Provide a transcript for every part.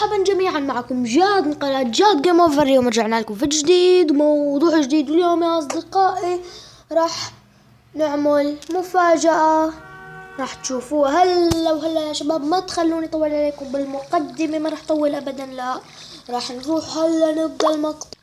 مرحبا جميعا، معكم جاد من قناة جاد جيم اوفر. اليوم رجعنا لكم في جديد وموضوع جديد. واليوم يا اصدقائي راح نعمل مفاجأة راح تشوفوها هلا وهلا يا شباب. ما تخلوني طول عليكم بالمقدمة، ما راح طول ابدا، لا راح نروح هلا نبدأ المقطع.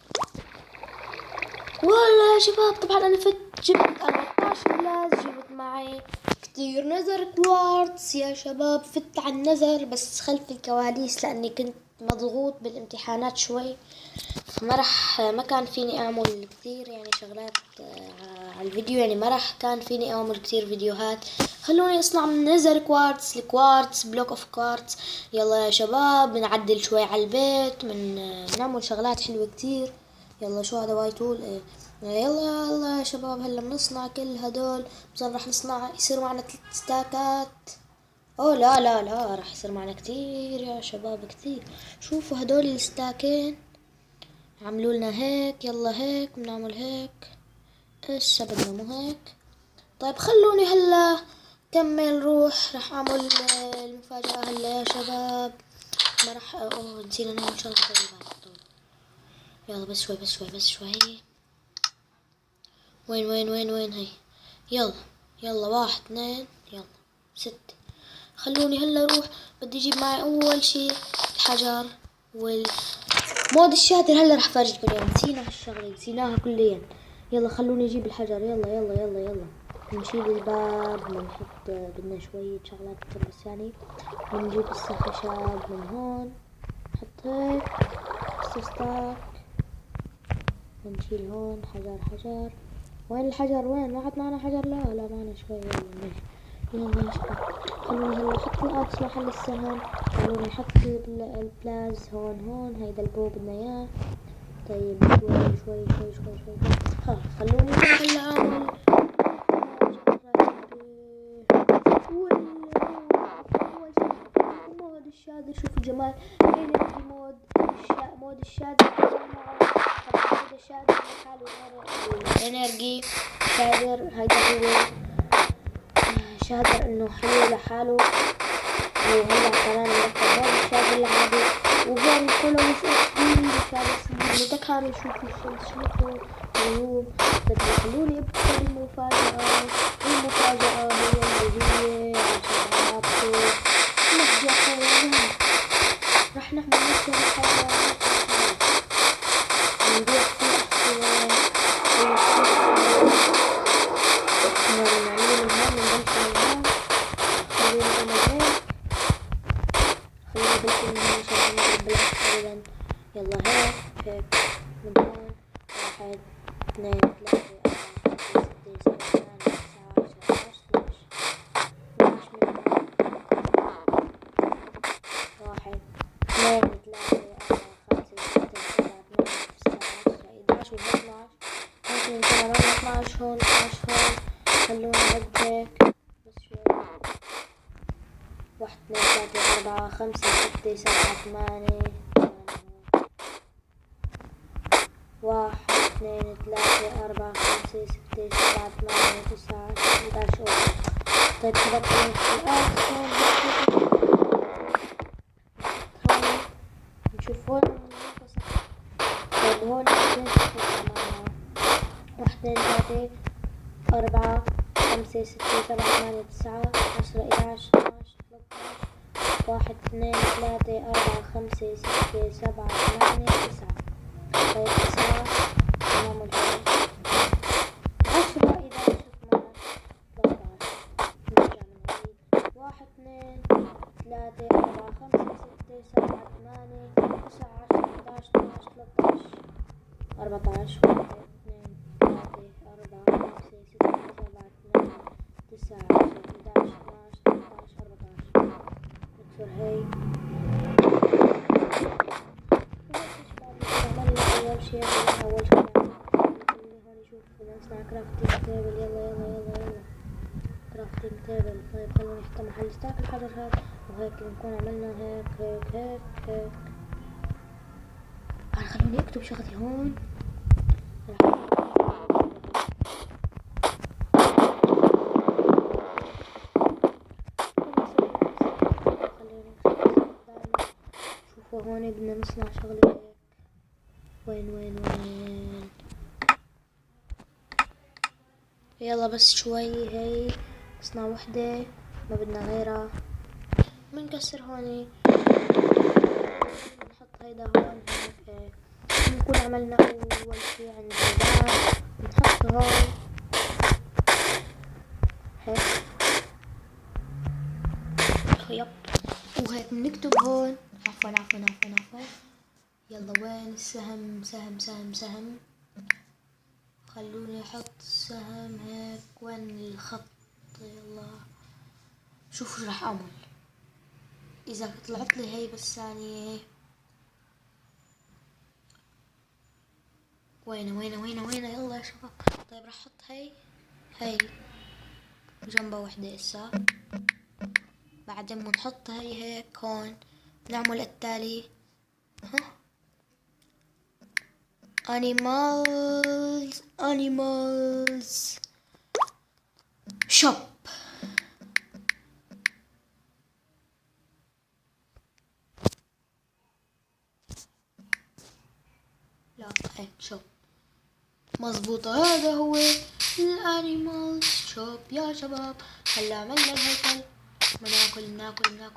والله يا شباب طبعا انا جبت 14 بلاز، جبت معي كتير نزر كوارتز يا شباب. فت على النزر بس خلف الكواليس لاني كنت مضغوط بالامتحانات شوي، ما كان فيني اعمل كتير يعني شغلات على الفيديو، يعني ما راح كان فيني اعمل كتير فيديوهات. خلوني اصنع من نزر كوارتز الكوارتز بلوك اوف كوارتز. يلا يا شباب بنعدل شوي على البيت، نعمل شغلات حلوة كتير. يلا شو هذا واي تول ايه. يلا يا شباب هلا بنصنع كل هدول. بس راح نصنع يصير معنا 3 ستاكات. اوه لا راح يصير معنا كتير يا شباب كتير. شوفوا هدول الستاكين عملوا لنا هيك. يلا هيك بنعمل هيك. ايش بدنا مو هيك؟ طيب خلوني هلا كمل روح. راح اعمل المفاجأة هلا يا شباب. ما راح نسينا نعمل شغلة طيب. يلا بس شوي. وين هي؟ يلا 1 2 يلا 6. خلوني هلا اروح. بدي اجيب معي اول شي الحجر والمود الشاتر. هلا رح فرجيكم اليوم. نسينا هالشغلة، نسيناها كليا. يلا خلوني اجيب الحجر. يلا بنشيل الباب، بنحط بدنا شوية شغلات بس يعني بنجيب الخشب من هون. نحط هيك ستاك. بنشيل هون حجر. وين الحجر؟ وين؟ ما حط معنا حجر؟ لا معنا شوي. يلا يا شباب خلوني هلا احط الاكس محل السهم. خلوني احط البلاز هون. هيدا البو بدنا اياه. طيب شوي خلوني هلا اعمل مود الشادر. شوفوا جمال انرجي مود الشادر. هذا شادر لحاله انرجي شادر. هيدا هو شادر انه حلو لحاله. وهلا كمان نركب هون الشادر العادي، وهون كله مش اكس دي شادر متكامل. شوفوا الشمس، شوفوا الغيوم. بدي خلوني ابدا المفاجأة هي اللي هي عشان نحكي حيوانات. رح نعمل نفس الحيوانات. نبيع كتير أحصنة. يلا هيك من هون 1 2 3 4 5 6 7 8 9 10 11 1 2 3 4 5 6 7 8 9 10 11 12 هون 12 خلونا نعد هيك بس شوي. 1 2 3 4 5 6 7 8 1 2 3 4 5 6 7 8 9 11. طيب كده نشوف هون. طيب هون 1 2 3 4 5 6 7 8 9 10 11 12 13. 1 2 3 4 5 6 7 8 9. طيب 9 نعمل هيك 10 إذا شفنا 13. نرجع من هيك 1 2 3 4 5 6 7 8 9 10 11 12 13 14. 1 2 3 4 5 6 7 8 9 10 11 12 13 14. نكسر هيك. أول شي هون نشوف نصنع كرافتنج تيبل. يلا كرافتنج تيبل. طيب خلونا نحط محل ستاك الحجر هاد، وهيك نكون عملنا هيك. خلوني اكتب شغلتي هون. شوفوا هون بدنا نصنع شغلة هيك. وين يلا بس شوي هي نصنع وحدة، ما بدنا غيرها. بنكسر هوني، نحط هيدا هون هيك. بنكون عملنا أول شي عند الباب، نحطه هون هيك. يب، وهيك بنكتب هون. عفوا. يلا وين السهم؟ سهم. خلوني احط سهم هيك. وين الخط؟ يلا شوفوا شو راح اعمل. اذا طلعت لي هي بس ثانية. وين يلا يا شباب. طيب راح احط هي جنبها وحدة اسا. بعدين بنحط هي هيك هون. نعمل التالي. animals shop. لا هيك شوب مظبوطة. هذا هو الانيمال شوب يا شباب. هلا عملنا الهيكل. بناكل.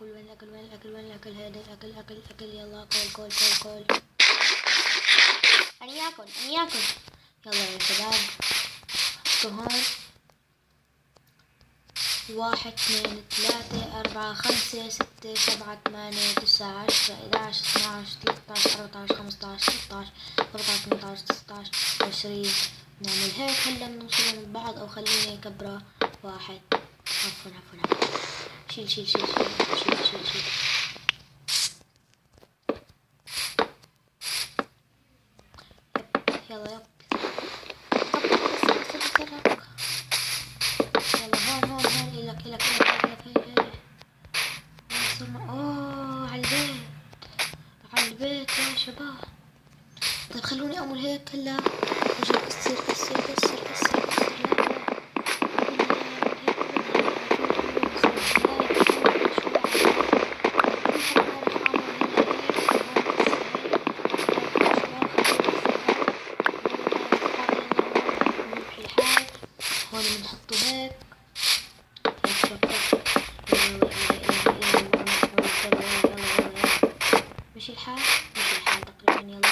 وين الاكل؟ هذا الاكل. يلا كل. أنا ياكل. يلا يا شباب، حطوا هون. 1 2 3 4 5 6 7 8 9 10 11 12 13 14 15 16 17 18 19 20. نعمل هيك. هلا بنوصلهم لبعض، او خليني اكبره. 1. عفوا. شيل. يلا يب. يلا هون إلك هي. اوه على البيت يا شباب. طيب خلوني اعمل هيك. هلا اجي كسر. هون بنحطه هيك. مشي الحال تقريبا. يلا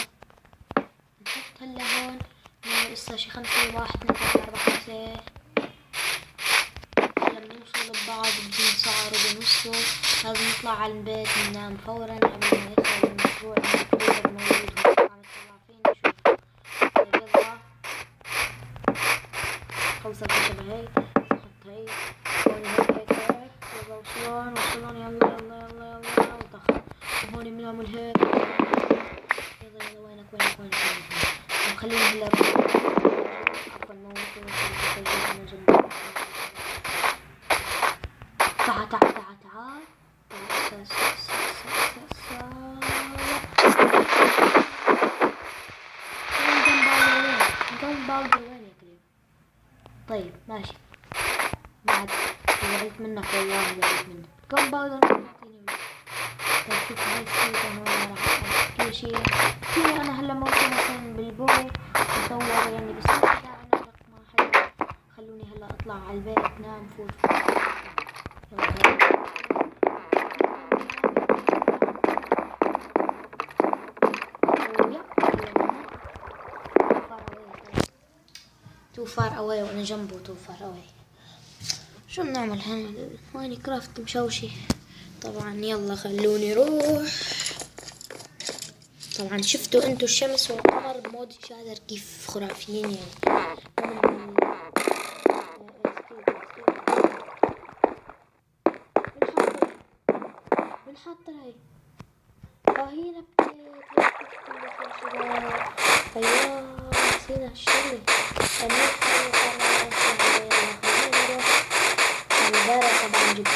نحط هلا هون. لسه شي 5 1 2 3 4 5. هلا بنوصل ببعض، بنسعر وبنوصل. لازم نطلع على البيت ننام فورا قبل ما يدخل المشروع المكتوب موجود. على الطرافين نشوف. يلا خلصت الشبه هي. نحط هي هون هيك. يلا وصلون. يلا وضخ. وهون بنعمل هيك. يلا وينك. وخلينا هلا عفوا موت. تعال. جنب وين يا كريم؟ طيب ماشي. بعد زعلت منك والله. جنب طيب شوف هاي الشي انا راح احكي شي. انا هلا موجود مثلا بالبو بصور يعني، بس انا ما حدا. خلوني هلا اطلع على البيت نام فوت. تو فار اواي وانا جنبه تو فار اواي. شو بنعمل هون؟ ماين كرافت مشوشي طبعا. يلا خلوني روح. طبعا شفتوا انتو الشمس والقمر بمود شادر كيف خرافيين يعني. بنحط هاي هي نبتة. ايوه نسينا الشغل. طبعا جبت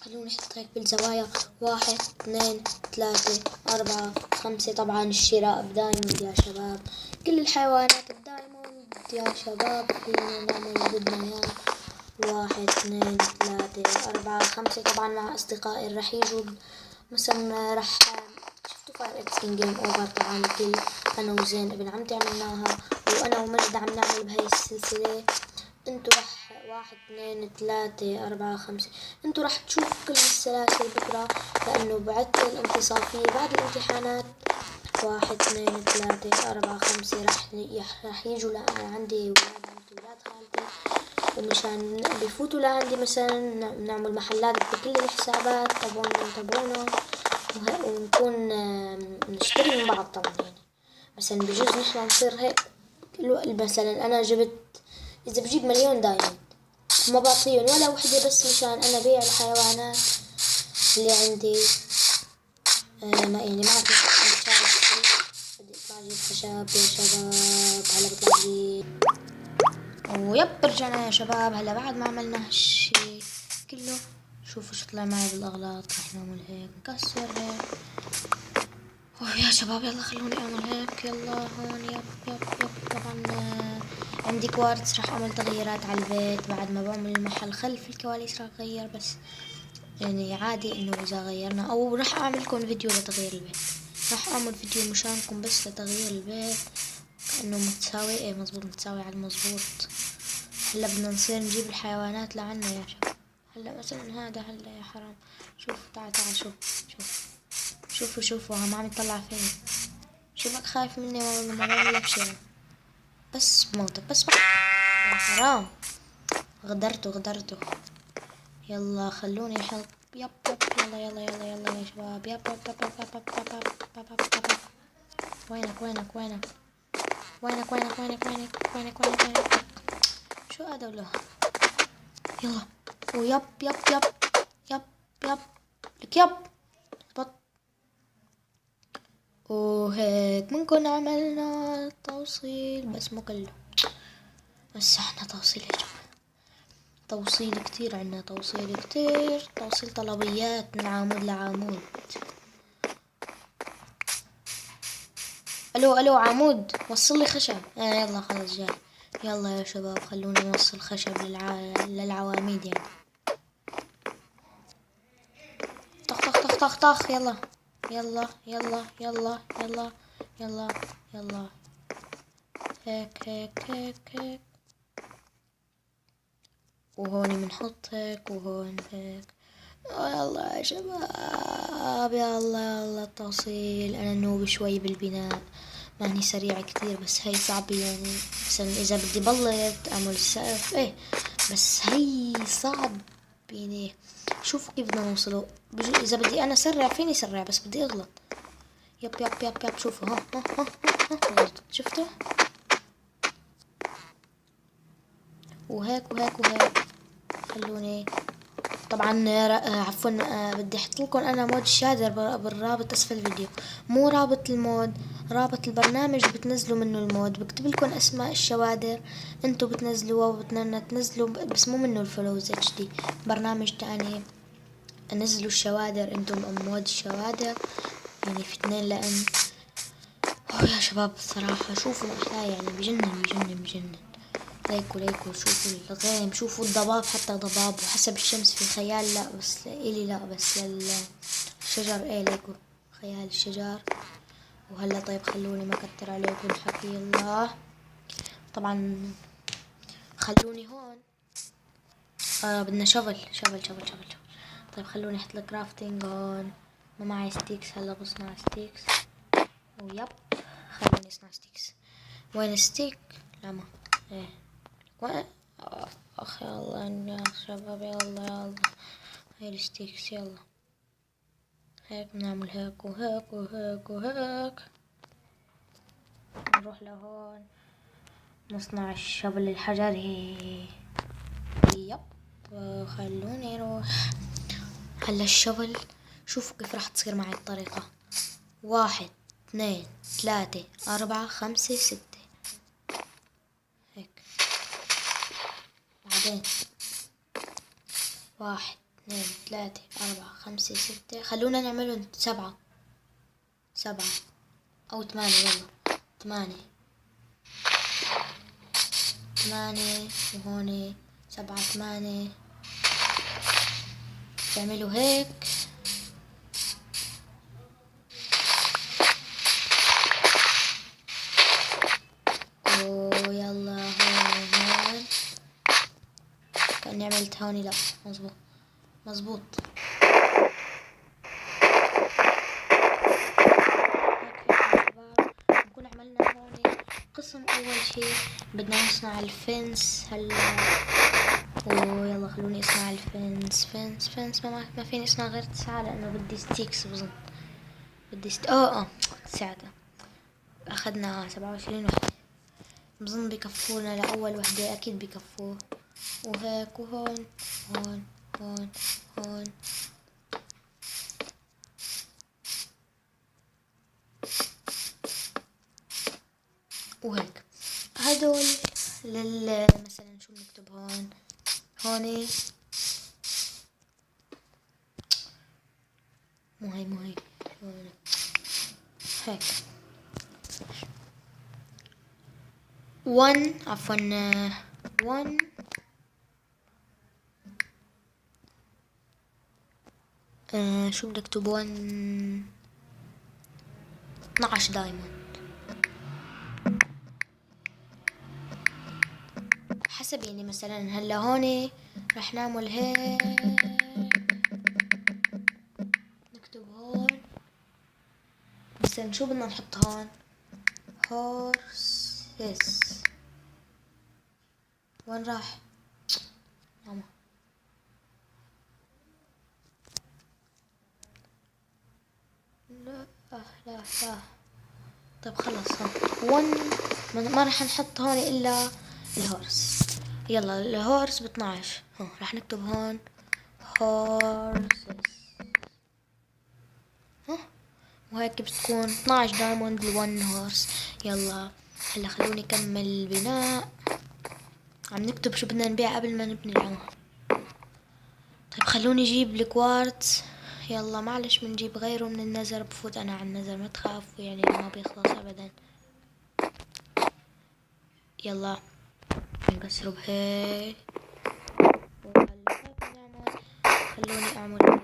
خلونا نحط هيك بالزوايا. 1 2 3 4 5. طبعا الشراء بدايموند يا شباب. كل الحيوانات بدايموند يا شباب. خلونا نعمل اللي بدنا اياه. 1 2 3 4 5 طبعا مع أصدقائي راح يجوا مثلا راح شفتوا فاير اكس ان جيم اوفر طبعا الكل انا وزين ابن عمتي عملناها وانا ومجد عم نعمل بهاي السلسلة. انتو راح 1 2 3 4 5 انتو راح تشوفوا كل هالسلاسل بكرة لانه بعدت الانتصافية بعد الامتحانات. 1 2 3 4 5 راح يجوا لعندي ولاد عمتي ولاد خالتي ومشان بفوتوا لعندي مثلا نعمل محلات بكل الحسابات تبعونا ونكون نشتري من بعض طبعا يعني مثلا بجوز نحن نصير هيك مثلا انا جبت اذا بجيب مليون دايموند ما بعطيهم ولا وحدة بس مشان انا بيع الحيوانات اللي عندي. ما يعني ما بدي اطلع اجيب خشب يا شباب. هلا بطلع اجيب ويب رجعنا يا شباب. هلا بعد ما عملنا هالشي كله شوفوا شو طلع معي بالاغلاط. رح نعمل هيك نكسر هيك يا شباب. يلا خلوني اعمل هيك. يلا هون يب طبعا عندي كوارتز راح اعمل تغييرات على البيت بعد ما بعمل المحل خلف الكواليس راح اغير بس يعني عادي انه اذا غيرنا او راح اعمل لكم فيديو لتغيير البيت. راح اعمل فيديو مشانكم بس لتغيير البيت كأنه متساوي. ايه مزبوط متساوي على المزبوط. هلا بدنا نصير نجيب الحيوانات لعنا يا شباب. هلا مثلا هذا هلا يا حرام شوف تعال شوفوا عم يطلع فيني. شوفك خايف مني والله ما بعمل لك شيء بس بموتك بس بقى. يا حرام غدرته. يلا خلوني حلب. يب يلا يا شباب. يب وينك شو هذا ولا يلا ويب لك يب بط. وهيك بنكون عملنا توصيل بس مو كله. بس احنا توصيل يا جماعة توصيل كتير عنا توصيل طلبيات من عمود لعمود. الو عمود وصل لي خشب. يلا خلص جاي. يلا يا شباب خلونا نوصل خشب للعواميد يعني. طخ يلا هيك وهون بنحط هيك وهون هيك. يلا يا شباب يلا التوصيل. انا نوب شوي بالبناء ماني سريع كتير بس هي صعبة يعني. مثلا اذا بدي بلط اعمل سقف ايه بس هي صعب يعني. شوفوا كيف بدنا نوصله. اذا بدي انا سرع فيني سرع بس بدي اغلط. يب شوفوا ها غلطت شفتوا. وهيك خلوني طبعا عفوا بدي احط لكم انا مود الشادر بالرابط اسفل الفيديو. مو رابط المود رابط البرنامج بتنزلوا منه المود. بكتب لكم اسماء الشوادر انتو بتنزلوها وبتنزلوا تنزلوا بس مو منه الفلوز اتش دي برنامج تاني. نزلوا الشوادر انتم مود الشوادر يعني في 2 لان يا شباب الصراحة شوفوا الأحياء يعني بجنن. ليكوا شوفوا الغيم شوفوا الضباب حتى ضباب وحسب الشمس في خيال لا بس إلي لا بس للشجر ايه ليكوا خيال الشجر. وهلا طيب خلوني ما كتر عليكم حكي الله. طبعا خلوني هون بدنا شغل. طيب خلوني احط الكرافتنج هون. ما معي ستيكس هلا بصنع ستيكس ويب خلوني اصنع ستيكس. وين ستيك لما ايه وين اخ يلا يا شباب يلا هاي الستيكس يلا هيك بنعمل هيك وهيك نروح لهون نصنع الشبل الحجري. يب خلوني اروح هلا الشبل. شوفوا كيف راح تصير معي الطريقة. 1 2 3 4 5 6 هيك. بعدين 1 2 3 4 5 6 خلونا نعملهم 7 أو 8 يلا 8 وهون 7 8 تعملوا هيك. ويلا هون كأني عملت هوني، لا مظبوط. نكون عملنا هون قسم. اول شي بدنا نصنع الفنس هلا. ويلا خلوني اصنع الفنس. فنس ما فيني اصنع غير 9 لانه بدي ستيكس بظن. بدي ساعتها اخذنا 27 وحدة بظن بكفونا لاول وحدة، اكيد بكفوه. وهيك وهون هون هون هون وهيك. هدول مثلا شو بنكتب هون؟ هوني مو هي هون هيك 1 عفوا 1 شو بدك تكتب؟ 1 12 دايموند حسب. يعني مثلا هلا هون رح نعمل هيك، نكتب هون مثلا شو بدنا نحط هون؟ هورسز. وين راح؟ لا لا. طيب خلص هون 1 ما راح نحط هون الا الهورس. يلا الهورس ب12 راح نكتب هون هورسز. وهيك بتكون 12 دايموند ل1 هورس. يلا هلا خلوني اكمل البناء. عم نكتب شو بدنا نبيع قبل ما نبني العمر. طيب خلوني اجيب الكوارتز. يلا معلش بنجيب غيره من النزر. بفوت انا على النزر ما تخافوا، يعني ما بيخلص ابدا. يلا نكسره بهيك. خلوني اعمل هيك.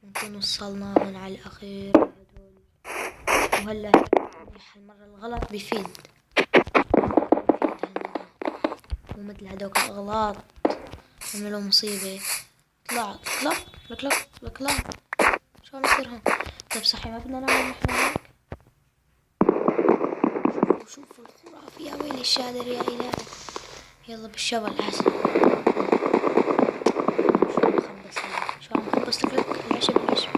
نكون وصلنا هون على الاخير هدول. وهلا هالمرة الغلط بيفيد مو مثل هدوك الاغلاط عملوا مصيبة. طلع شو عم يصير هون؟ طيب صحيح ما بدنا نعمل نحن هيك. شوفوا الخرافي يا ويلي الشادر يا إلهي. يلا بالشبل أحسن. شو عم خبص لك العشب لك شو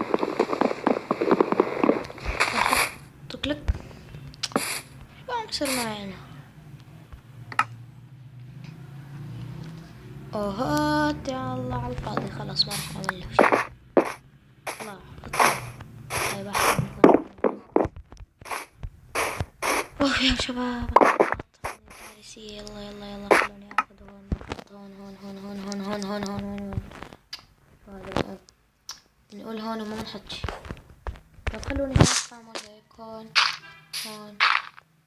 عم يصير معي أنا؟ اوهات يا الله على الفاضي. خلاص ما راح نعمل له شيء. اطلع طيب احسن. اوه يا شباب يلا خلوني اخذ هون. هذا نقول هون وما نحط شي. طيب خلوني نعمل هيك هون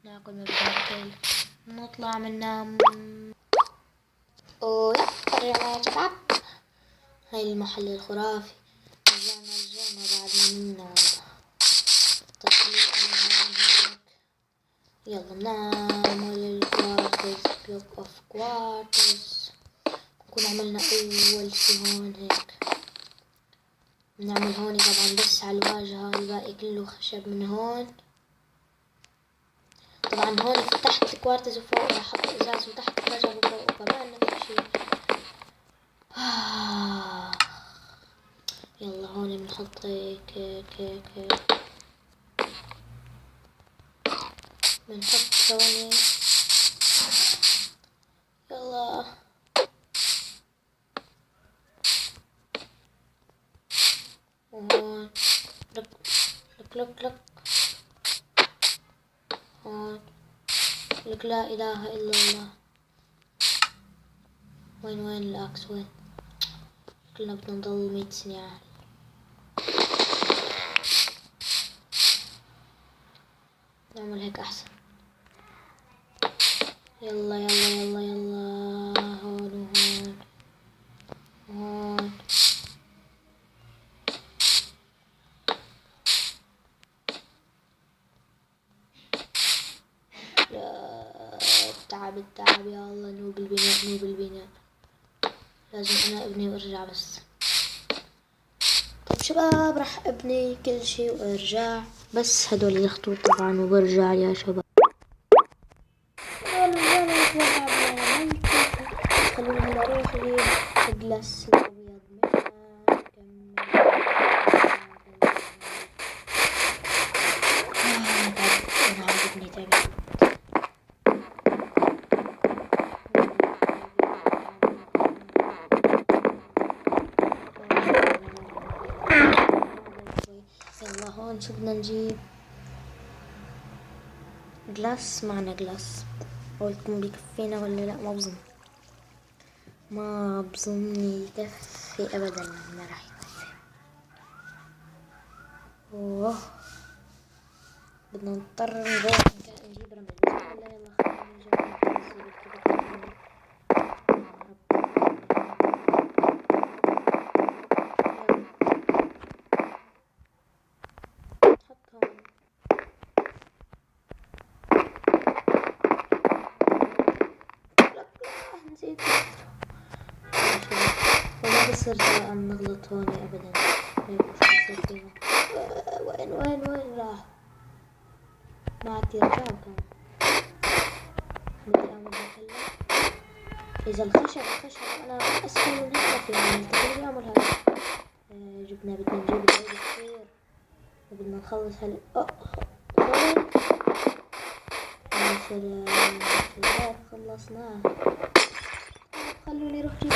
ناكل ما بناكل نطلع ننام. يا شباب هاي المحل الخرافي. رجعنا بعد ما ننام. يلا نعمل الكوارتز. بلوك اوف كوارتز. نكون عملنا اول شي هون هيك. بنعمل هون طبعا بس على الواجهة، الباقي كله خشب من هون. طبعا هون فتحت كوارتز وفوق راح احط ازاز وتحت خشب وفوق كمان نفس الشي. يلا هون بنحط هيك بنحط ثواني. يلا وهون لك هون لك لا اله الا الله. وين الاكس وين؟ كلنا بدنا نضل 100 سنة. نعمل هيك احسن. يلا يلا يلا يلا، هون وهون هون. يا التعب التعب، يا الله. نوب البناء نوب البناء. لازم انا ابني وارجع بس. طيب شباب، راح ابني كل شي وارجع، بس هدول الخطوط طبعا وبرجع يا شباب. خلوني هلا اروح اجيب الجلاس الابيض انا عاجبني تعبت. يلا هون شو بدنا نجيب؟ جلاس. معنا جلاس. قولكم بيكفينا ولا لا؟ ما بظن يكفي ابدا، ما راح يكفي. اوه، بدنا نضطر نروح نجيب رمل. لا يلا خلينا نجرب نسيت. وما بصير نغلط هون ابدا. وين راح؟ ما عاد يرجعوا كمان. بدي اعمل هلا. اذا الخشب انا اسهل من هيك فيني. بدي اعمل هلا. بدنا نجيب العيد كثير وبدنا نخلص هلا. خلصناه. خلوني اروح جيب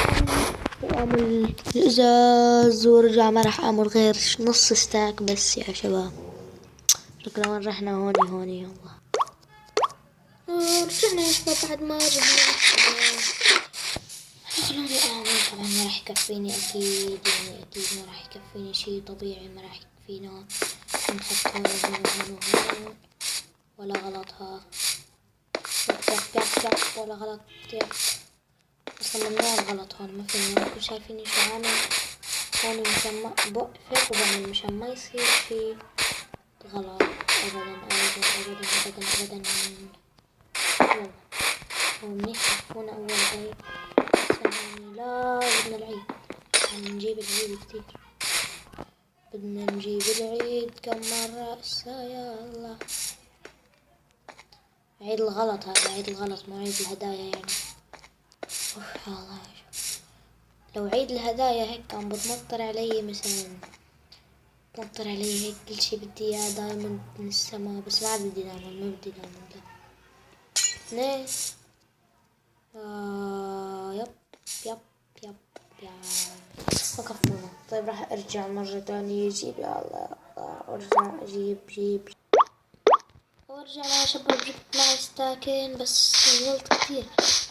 واعمل الازاز وارجع. ما راح اعمل غير نص ستاك بس يا شباب. شكرا. وين رحنا؟ هوني يلا. رجعنا يا شباب بعد ما جبنا. خلوني اعمل. طبعا ما راح يكفيني اكيد، يعني اكيد ما راح يكفيني شي طبيعي. ما راح يكفينا. نحط هون وهون ولا غلطها. ولا غلط. صممناه الغلط هون. ما فينا. انتوا شايفيني شو عامل هون؟ مشان ما بوقفك وبعمل مشان ما يصير شي غلط. ابدا ابدا ابدا ابدا ابدا. يلا هو منيح. هون اول عيد. لا بدنا العيد. نجيب العيد كتير. بدنا نجيب العيد كم مرة هسه. يا الله. عيد الغلط هذا. عيد الغلط مو عيد الهدايا يعني. اوف يا الله. لو عيد الهدايا هيك كان بتمطر علي مثلا. تمطر علي هيك كل شي بدي اياه دايموند من السما. بس ما بدي دايموند. ما بدي دايموند. لا ليه؟ يب يب يب يا وقفنا. طيب راح ارجع مرة تانية. جيب يا الله. ارجع جيب وارجع يا شباب. جبت معي ستاكين بس غلط كتير.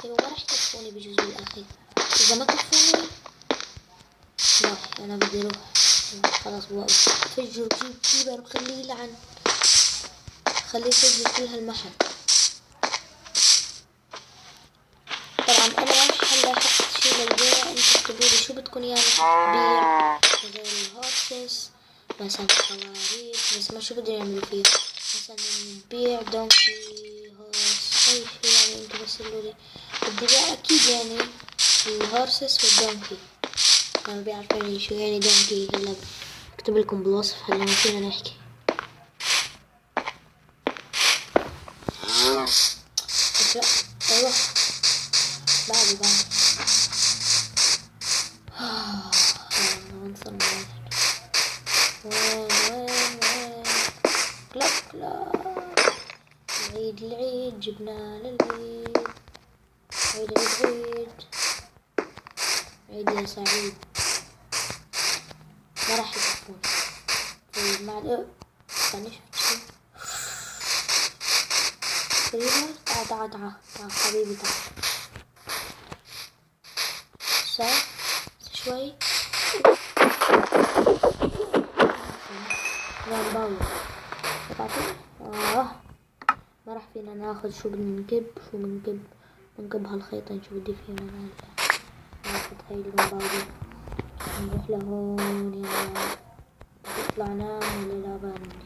طيب ما راح يكفوني بجوز بالاخير. اذا ما كفوني لا انا بدي اروح. خلاص بوقف. فجر جيب خليه يلعن. خليه يفجر كل هالمحل. طبعا انا هلا حط شي للبيع. انتوا اكتبولي شو بدكن اياه بيع. غير الهورسز مثلا خواريف. بس ما شو بدي يعملوا فيه. مثلا نبيع دونكي هورس اي شي يعني. انتوا بس قولولي. بدي بيع اكيد يعني الهورسز والدونكي. ما بيعرفوني شو يعني دونكي. هلا اكتب لكم بالوصف. هلا ما فينا نحكي. ايوه بعد وين صرنا؟ وين كلا العيد جبنا للعيد. عيد يا سعيد. ما راح يكفون. طيب مع ثاني شفت شي تعال حبيبي تعال. شوي نعم باوي. بدنا ناخذ شو بنكب هالخيطين. شو بدي فيهم انا ناخذ هاي الباودي نروح لهون. يلا يطلع نام ولا لا باني؟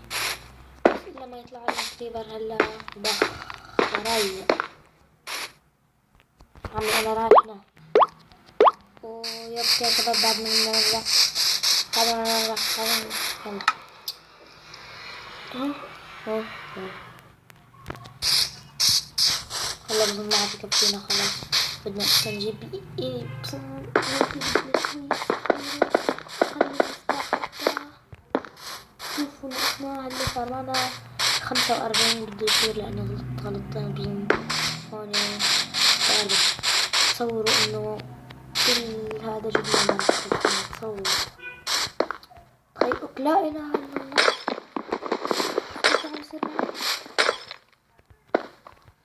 بس إلا ما يطلع لنا كتيبر هلا بخ رايق. عمي انا رايح نام. ويبكي يا شباب بعد ما نرجع. هذا انا راح يلا هلا بظن ما عاد يكفينا خلاص. بدنا نجيب شوفوا الاسماء اللي صار معنا 45 بده يصير لانه غلطتين بين هون. تصوروا انه كل هذا جبنا تصور. طيب لا اله الا الله.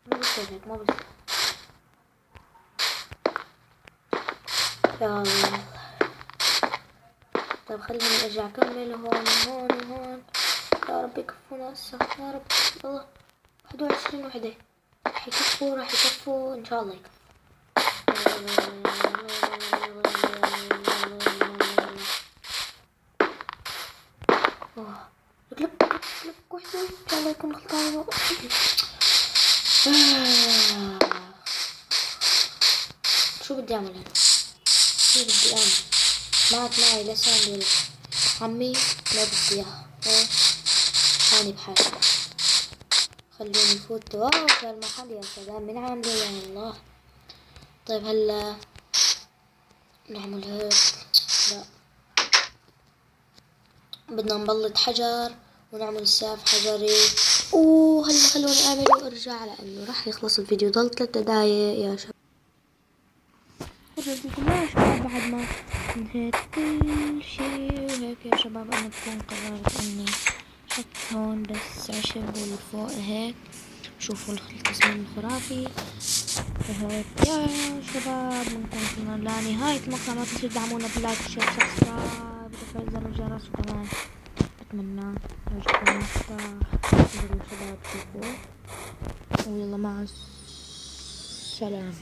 ما بصير هيك ما بصير. يا الله. طيب خليني ارجع اكمل هون. يا رب يكفونا هسه يا رب. الله 21 وحدة راح يكفوا ان شاء الله يكفوا. لك وحدة ان شاء الله يكون غلطان. شو بدي اعمل هنا؟ شو بدي اعمل؟ معي لسان عمي ما بدي اياها. هاني بحاجة. خلوني نفوت. واو في المحل يا سلام. من عامله يا الله. طيب هلا نعمل هيك. لا بدنا نبلط حجر ونعمل سقف حجري. هلا خلوني اعمل وارجع لانه راح يخلص الفيديو. ضل 3 دقايق يا شباب. ورجيكم يا شباب بعد ما انهيت كل شي وهيك يا شباب انا بكون قررت اني احط هون بس عشب والفوق هيك. شوفوا التصميم الخرافي هيك يا شباب. بنكون وصلنا لنهاية المقطع. ما تنسوا تدعمونا باللايك والشير والسبسكرايب وتفعيل زر الجرس. وكمان اتمنى يعجبكم المقطع. انزلوا شباب شوفوا ويلا مع السلامة.